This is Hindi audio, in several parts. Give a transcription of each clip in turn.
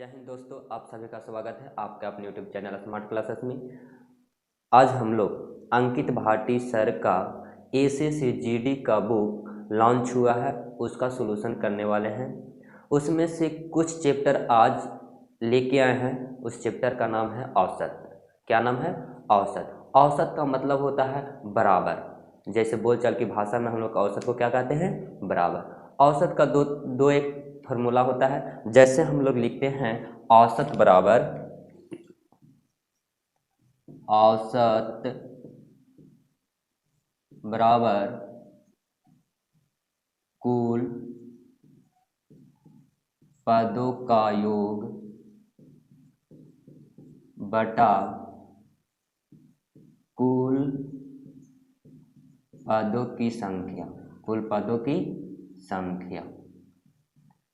जय हिंद दोस्तों, आप सभी का स्वागत है आपके अपने यूट्यूब चैनल स्मार्ट क्लासेस में। आज हम लोग अंकित भाटी सर का एसए से जीडी का बुक लॉन्च हुआ है, उसका सॉल्यूशन करने वाले हैं। उसमें से कुछ चैप्टर आज लेके आए हैं। उस चैप्टर का नाम है औसत। क्या नाम है? औसत। औसत का मतलब होता है बराबर। जैसे बोलचाल की भाषा में हम लोग औसत को क्या कहते हैं? बराबर। औसत का दो एक फॉर्मूला होता है। जैसे हम लोग लिखते हैं औसत बराबर औसत बराबर कुल पदों का योग बटा कुल पदों की संख्या। कुल पदों की संख्या।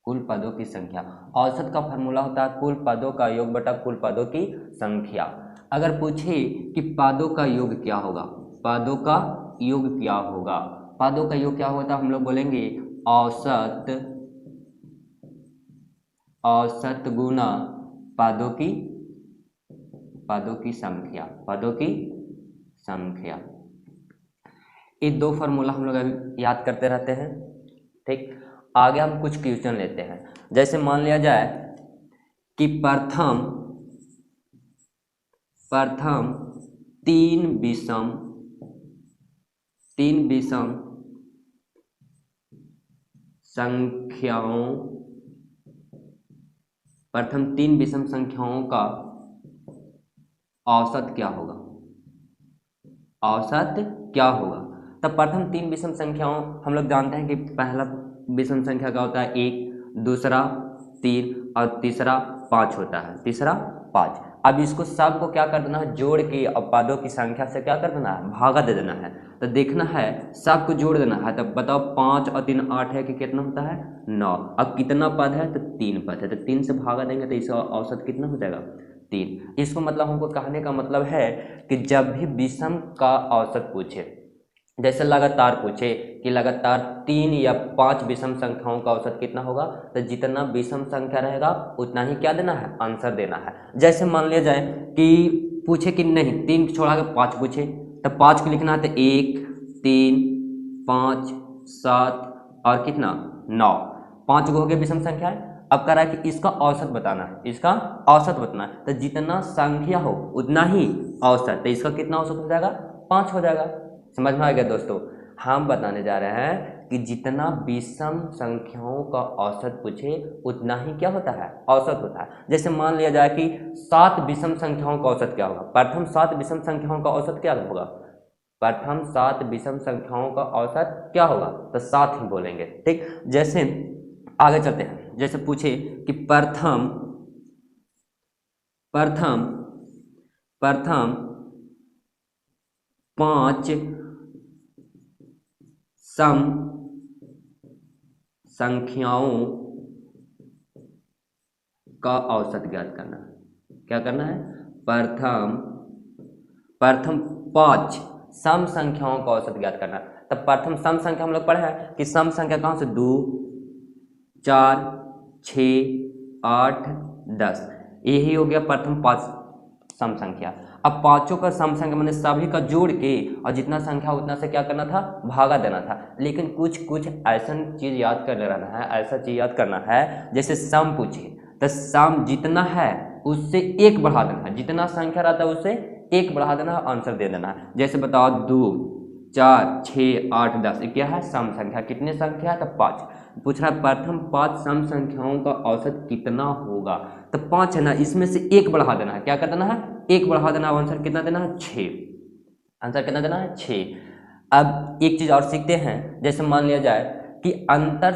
कुल पदों की संख्या। औसत का फॉर्मूला होता है कुल पदों का योग बटा कुल पदों की संख्या। अगर पूछे कि पदों का योग क्या होगा, पदों का योग क्या होगा, पदों का योग क्या होता है, हम लोग बोलेंगे औसत औसत गुना पदों की संख्या। पदों की संख्या। ये दो फार्मूला हम लोग अभी याद करते रहते हैं। ठीक, आगे हम कुछ क्वेश्चन लेते हैं। जैसे मान लिया जाए कि प्रथम तीन विषम संख्याओं प्रथम तीन विषम संख्याओं का औसत क्या होगा? औसत क्या होगा? तब प्रथम तीन विषम संख्याओं हम लोग जानते हैं कि पहला विषम संख्या का होता है 1, दूसरा 3 और तीसरा 5 होता है। तीसरा 5। अब इसको सब को क्या कर देना है? जोड़ के और पदों की संख्या से क्या कर देना है? भागा दे देना है। तो देखना है सबको जोड़ देना है। तब बताओ 5 और 3 8 है कि कितना होता है? 9। अब कितना पद है? तो 3 पद है। तो 3 से भागा देंगे तो इसका औसत कितना हो जाएगा? 3। इसको मतलब हमको कहने का मतलब है कि जब भी विषम का औसत पूछे, जैसे लगातार पूछे कि लगातार 3 या 5 विषम संख्याओं का औसत कितना होगा, तो जितना विषम संख्या रहेगा उतना ही क्या देना है? आंसर देना है। जैसे मान लिया जाए कि पूछे कि नहीं 3 छोड़ा के 5 पूछे, तो 5 को लिखना है तो 1 3 5 7 और कितना 9। 5 को हो गया विषम संख्या है। अब कह रहा है कि इसका औसत बताना है। इसका औसत बताना है तो जितना संख्या हो उतना ही औसत। तो इसका कितना औसत हो जाएगा? 5 हो जाएगा। समझ में आ गया दोस्तों? हम बताने जा रहे हैं कि जितना विषम संख्याओं का औसत पूछे उतना ही क्या होता है? औसत होता है। जैसे मान लिया जाए कि 7 विषम संख्याओं का औसत क्या होगा? प्रथम 7 विषम संख्याओं का औसत क्या होगा? प्रथम 7 विषम संख्याओं का औसत क्या होगा? तो 7 ही बोलेंगे। ठीक, जैसे आगे चलते हैं। जैसे पूछे कि प्रथम 5 सम संख्याओं का औसत ज्ञात करना है। क्या करना है? प्रथम 5 सम संख्याओं का औसत ज्ञात करना है। तब प्रथम सम संख्या हम लोग पढ़े हैं कि सम संख्या कहाँ से? 2 4 6 8 10। यही हो गया प्रथम 5 सम संख्या। अब पांचों का सम संख्या मैंने सभी का जोड़ के और जितना संख्या उतना से क्या करना था? भागा देना था। लेकिन कुछ ऐसा चीज याद कर लेना है, ऐसा चीज याद करना है। जैसे सम पूछे तो सम जितना है उससे 1 बढ़ा देना है। जितना संख्या रहता है उससे 1 बढ़ा देना है, आंसर दे देना है। जैसे बताओ 2 4 6 8 10 ये क्या है? सम संख्या। कितने संख्या है? तो 5। पूछ रहा है प्रथम 5 सम संख्याओं का औसत कितना होगा? तो 5 है ना, इसमें से 1 बढ़ा देना है। क्या कर देना है? 1 बढ़ा देना है। आंसर कितना देना है? 6। आंसर कितना देना है? 6। अब एक चीज और सीखते हैं। जैसे मान लिया जाए कि अंतर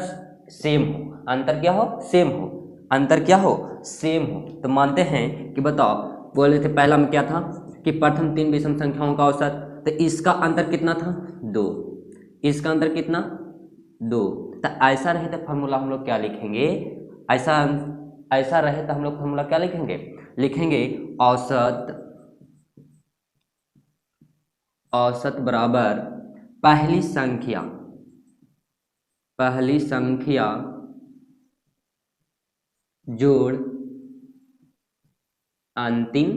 सेम हो। अंतर क्या हो? सेम हो। अंतर क्या हो? सेम हो। तो मानते हैं कि बताओ, बोले थे पहला में क्या था कि प्रथम 3 विषम संख्याओं का औसत, तो इसका अंतर कितना था? 2। इसका अंतर कितना? 2। तो ऐसा रहे तो फॉर्मूला हम लोग क्या लिखेंगे? ऐसा रहे तो हम लोग फॉर्मूला क्या लिखेंगे? लिखेंगे औसत बराबर पहली संख्या जोड़ अंतिम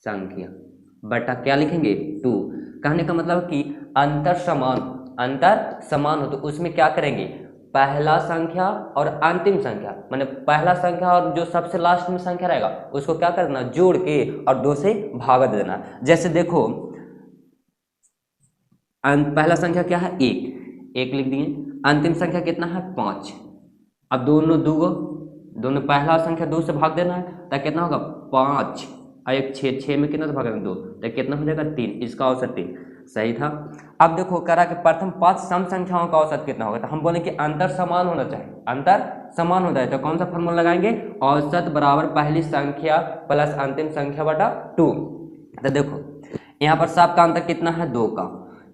संख्या बटा क्या लिखेंगे 2। कहने का मतलब कि अंतर समान हो तो उसमें क्या करेंगे, पहला संख्या और अंतिम संख्या, माने पहला संख्या और जो सबसे लास्ट में संख्या रहेगा उसको क्या करना, जोड़ के और 2 से भाग देना। जैसे देखो पहला संख्या क्या है 1 लिख दिए, अंतिम संख्या कितना है 5। अब दोनों पहला संख्या 2 से भाग देना है तो कितना होगा 5 और 1 6 में कितना से भाग देना 2 तो कितना हो जाएगा 3। इसका औसत 3 सही था। अब देखो करा कि प्रथम 5 सम संख्याओं का औसत कितना होगा, तो हम बोले कि अंतर समान होना चाहिए, अंतर समान होता है तो कौन सा फॉर्मूला लगाएंगे, औसत बराबर पहली संख्या प्लस अंतिम संख्या बटा 2। तो देखो यहाँ पर सबका अंतर कितना है 2 का,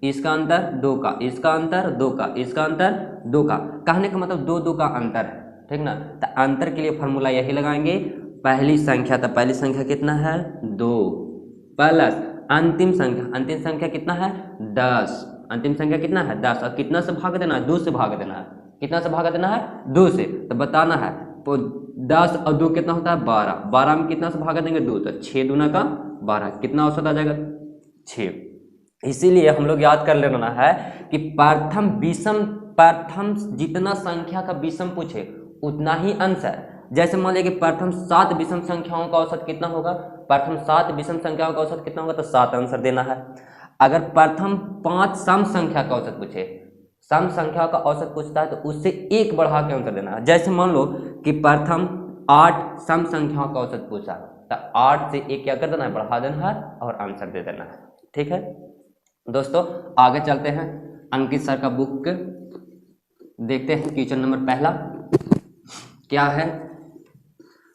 इसका अंतर 2 का, इसका अंतर 2 का, इसका अंतर 2 का। कहने का मतलब 2 का अंतर है, ठीक ना। तो अंतर के लिए फॉर्मूला यही लगाएंगे, पहली संख्या, तो पहली संख्या कितना है 2 प्लस अंतिम संख्या कितना है 10, अंतिम संख्या कितना है 10 और कितना से भाग देना है 2 से भाग देना है, कितना से भाग देना है 2 से। तो बताना है तो 10 और 2 कितना होता है 12, 12 में कितना से भाग देंगे 2, तो 6 दूना का 12, कितना औसत आ जाएगा 6। इसीलिए हम लोग याद कर लेना है कि प्रथम जितना संख्या का विषम पूछे उतना ही अंश है। जैसे मान लीजिए कि प्रथम 7 विषम संख्याओं का औसत कितना होगा, प्रथम 7 विषम संख्याओं का औसत कितना होगा, तो 7 आंसर देना है। अगर प्रथम 5 सम संख्या का औसत पूछे, सम संख्या का औसत पूछता है तो उससे 1 बढ़ा के आंसर देना है। जैसे मान लो कि प्रथम 8 सम संख्याओं का औसत पूछा तो 8 से 1 क्या कर देना है, बढ़ा देना है और आंसर दे देना है। ठीक है दोस्तों, आगे चलते हैं। अंकित सर का बुक देखते हैं, क्वेश्चन नंबर पहला क्या है।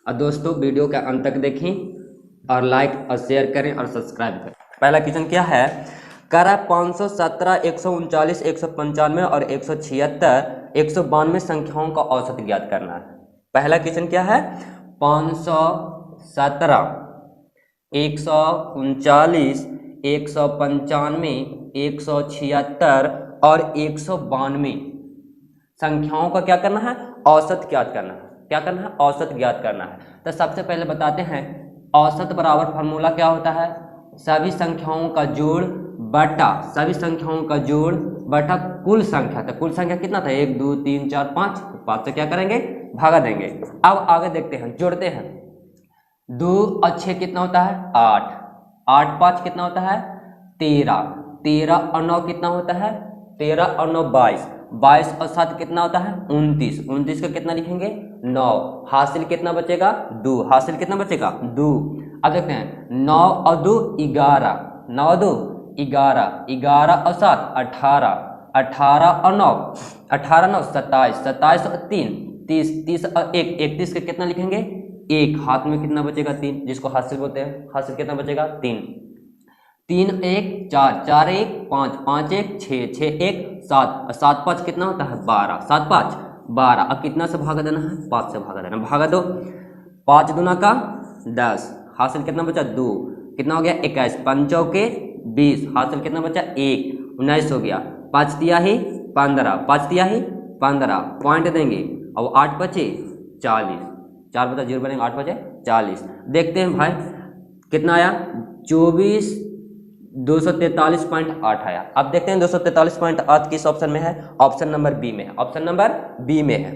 और दोस्तों वीडियो के अंत तक देखें और लाइक और शेयर करें और सब्सक्राइब करें। पहला क्वेश्चन क्या है, करा 517, 139, 195 और 176, 192 संख्याओं का औसत ज्ञात करना है। पहला क्वेश्चन क्या है, 517, 139, 195, 176 और 192 संख्याओं का क्या करना है, औसत ज्ञात करना है। क्या करना है, औसत ज्ञात करना है। तो सबसे पहले बताते हैं औसत बराबर फार्मूला क्या होता है, सभी संख्याओं का जोड़ बटा कुल संख्या। तो कुल संख्या कितना था 1 2 3 4 5, 5 से क्या करेंगे भागा देंगे। अब आगे देखते हैं, जोड़ते हैं। 2 और 6 कितना होता है 8, 8 5 कितना होता है 13, 13 और 9 कितना होता है 13 और 9 22, 22 और 7 कितना होता है 29, 29 का कितना लिखेंगे 9, हासिल कितना बचेगा 2, हासिल कितना बचेगा 2। अब देखते हैं 9 और 2 11, 9 और 2 11, 11 और 7 18, 18 और 9 18 9 27, 27 और 3 30, 30 और 1 31 का कितना लिखेंगे 1, हाथ में कितना बचेगा 3, जिसको हासिल बोलते हैं। हासिल कितना बचेगा 3, 3 1 4, 4 1 5, 5 1 6, 6 1 7 और 7 5 कितना होता है 12, 7 5 12। अब कितना से भागा देना है 5 से भागा देना, भागा दो 5 दूना का 10, हासिल कितना बचा 2, कितना हो गया 21, 5 चौके 20, हासिल कितना बचा 1, 19 हो गया। 5 तिहाई 15, 5 तिहाई 15 पॉइंट देंगे और 8 बचे 40, 4 बचा 0 बनेगा 8 बचे 40। देखते हैं भाई कितना आया 24 243.8 आया। अब देखते हैं 243.8 किस ऑप्शन में है, ऑप्शन नंबर बी में है, ऑप्शन नंबर बी में है।